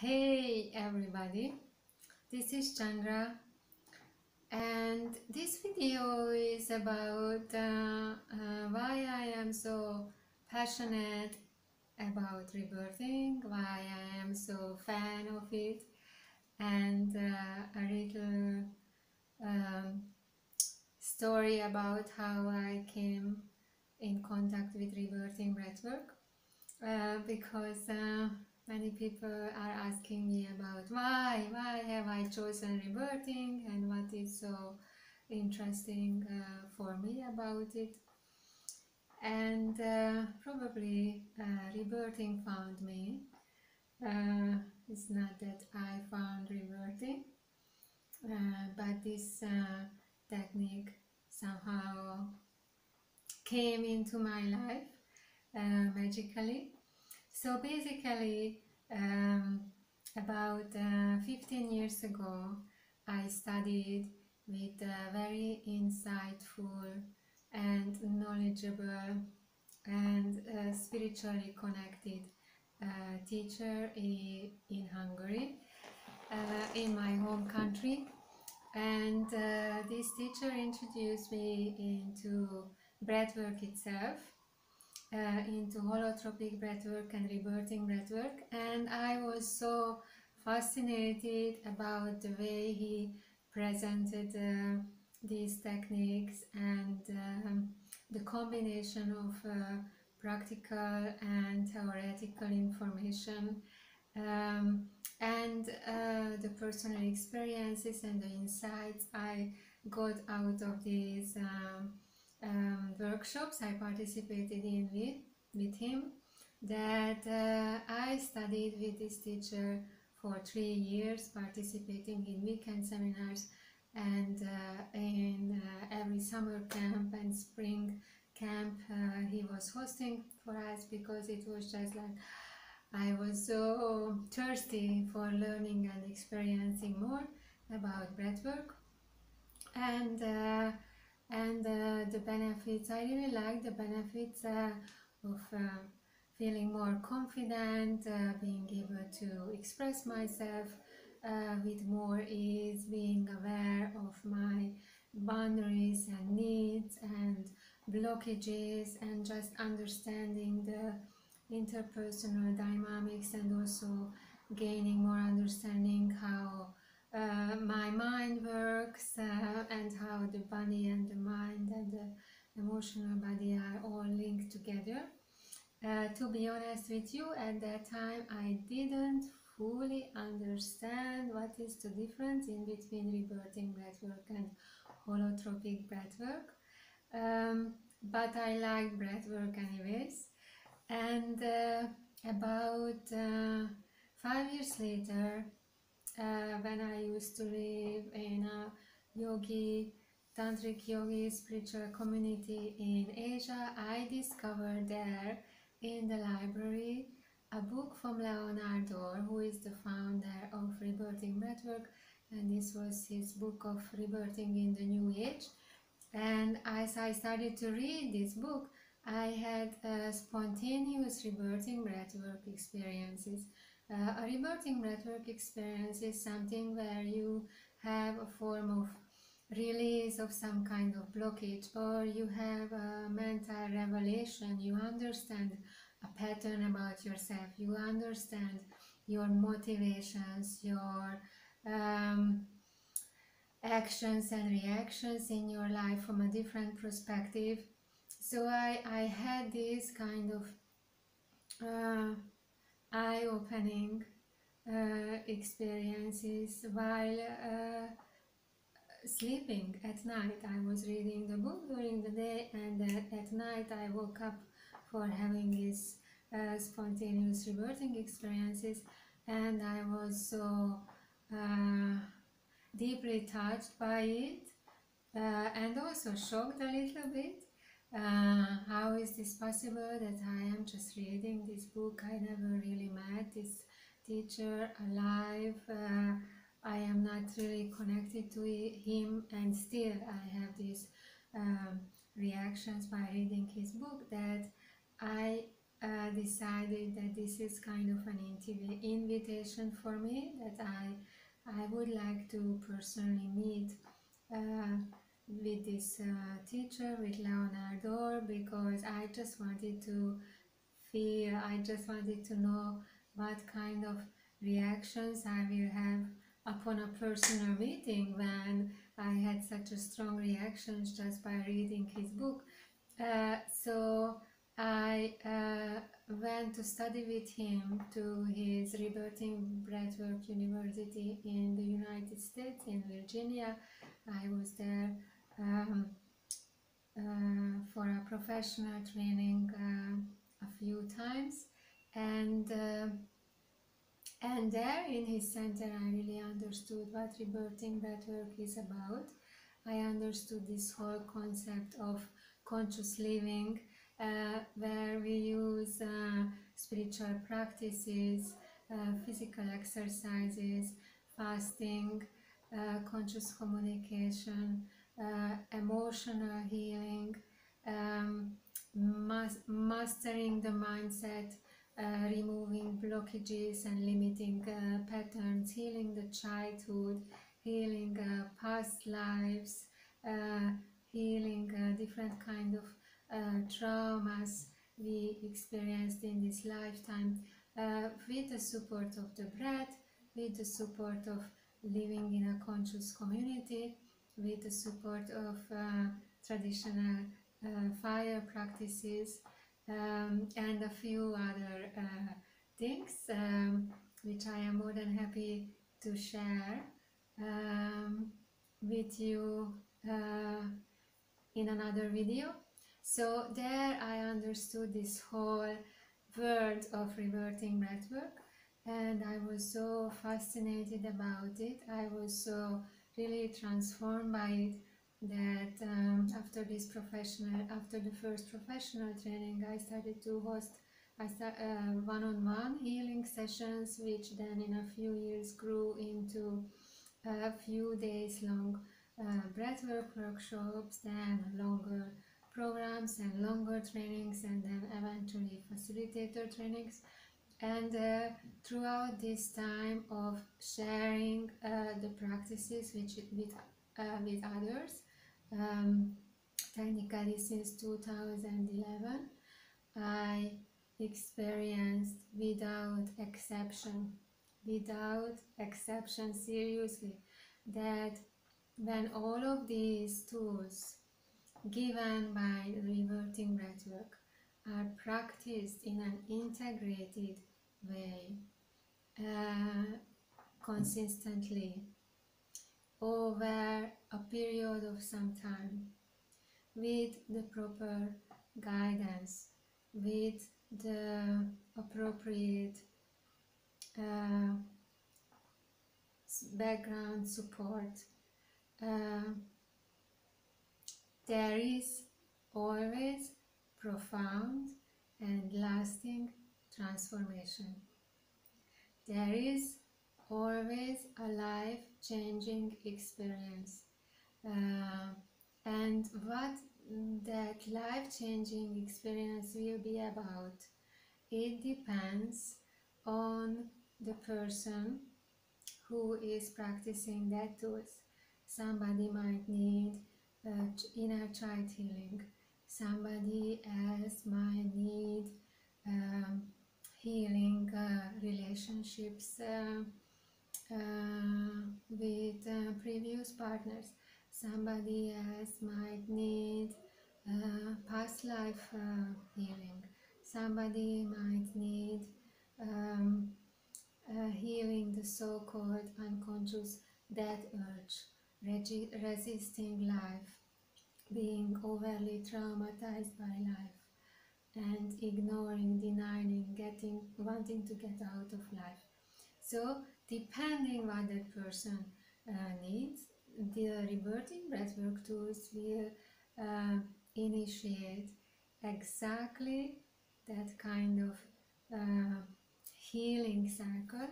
Hey everybody, this is Chandra, and this video is about why I am so passionate about rebirthing, why I am so fan of it, and a little story about how I came in contact with rebirthing breathwork. Because many people are asking me about why have I chosen rebirthing and what is so interesting for me about it. And probably rebirthing found me. It's not that I found rebirthing, but this technique somehow came into my life magically. So basically, about 15 years ago, I studied with a very insightful and knowledgeable and spiritually connected teacher in Hungary, in my home country. And this teacher introduced me into breathwork itself, into holotropic breathwork and rebirthing breathwork, and I was so fascinated about the way he presented these techniques and the combination of practical and theoretical information, and the personal experiences and the insights I got out of these workshops I participated in with him, that I studied with this teacher for 3 years, participating in weekend seminars and in every summer camp and spring camp he was hosting for us, because it was just like I was so thirsty for learning and experiencing more about breathwork. And the benefits, I really like the benefits of feeling more confident, being able to express myself with more ease, being aware of my boundaries and needs and blockages, and just understanding the interpersonal dynamics, and also gaining more understanding how my mind works, and how the body and the mind and the emotional body are all linked together. To be honest with you, at that time I didn't fully understand what is the difference in between rebirthing breathwork and holotropic breathwork, but I like breathwork anyways. And about 5 years later, when I used to live in a tantric yogi spiritual community in Asia, I discovered there in the library a book from Leonardo, who is the founder of Rebirthing Breathwork, and this was his book of Rebirthing in the New Age. And as I started to read this book, I had spontaneous rebirthing breathwork experiences. A rebirthing breathwork experience is something where you have a form of release of some kind of blockage, or you have a mental revelation. You understand a pattern about yourself, you understand your motivations, your actions and reactions in your life from a different perspective. So I had these kind of eye-opening experiences while sleeping at night. I was reading the book during the day, and at night I woke up for having these spontaneous rebirthing experiences, and I was so deeply touched by it, and also shocked a little bit. How is this possible that I am just reading this book? I never really met this teacher alive. I am not really connected to him, and still I have these reactions by reading his book, that I decided that this is kind of an invitation for me, that I would like to personally meet with this teacher, with Leonardo, because I just wanted to feel, I just wanted to know what kind of reactions I will have upon a personal meeting, when I had such a strong reactions just by reading his book. So I went to study with him to his Rebirthing Breathwork University in the United States, in Virginia. I was there for a professional training a few times, and there in his center I really understood what rebirthing breathwork is about. I understood this whole concept of conscious living, where we use spiritual practices, physical exercises, fasting, conscious communication, emotional healing, mastering the mindset, removing blockages and limiting patterns, healing the childhood, healing past lives, healing different kind of traumas we experienced in this lifetime, with the support of the breath, with the support of living in a conscious community, with the support of traditional fire practices, and a few other things, which I am more than happy to share with you in another video. So there I understood this whole world of reverting breathwork, and I was so fascinated about it. I was so really transformed by it, that after the first professional training, I started to host one-on-one healing sessions, which then in a few years grew into a few days long breathwork workshops, then longer programs and longer trainings, and then eventually facilitator trainings. And throughout this time of sharing the practices with others, technically since 2011, I experienced without exception, seriously, that when all of these tools given by reverting breathwork are practiced in an integrated way, consistently, over a period of some time, with the proper guidance, with the appropriate background support, there is always profound and lasting transformation. There is always a life-changing experience. And what that life-changing experience will be about, it depends on the person who is practicing that tools. Somebody might need inner child healing. Somebody else might need healing relationships with previous partners. Somebody else might need past life healing. Somebody might need healing the so-called unconscious death urge, resisting life, being overly traumatized by life, and ignoring, denying, wanting to get out of life. So, depending what that person needs, the rebirthing breathwork tools will initiate exactly that kind of healing cycle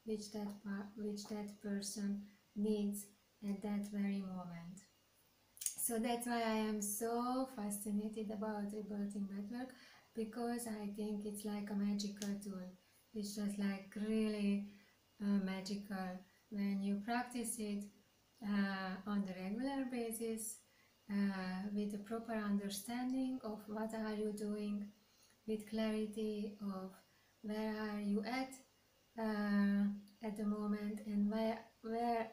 which that person needs at that very moment. So that's why I am so fascinated about rebirthing breathwork, because I think it's like a magical tool. It's just like really magical when you practice it on the regular basis with a proper understanding of what are you doing, with clarity of where are you at the moment, and where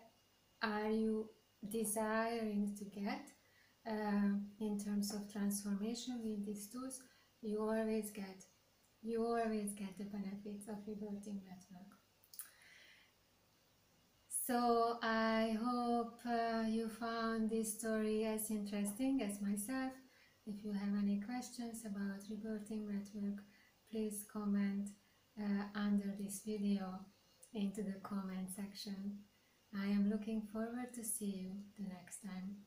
are you desiring to get in terms of transformation with these tools. You always get the benefits of rebirthing breathwork. So I hope you found this story as interesting as myself. If you have any questions about rebirthing breathwork, please comment under this video into the comment section. I am looking forward to see you the next time.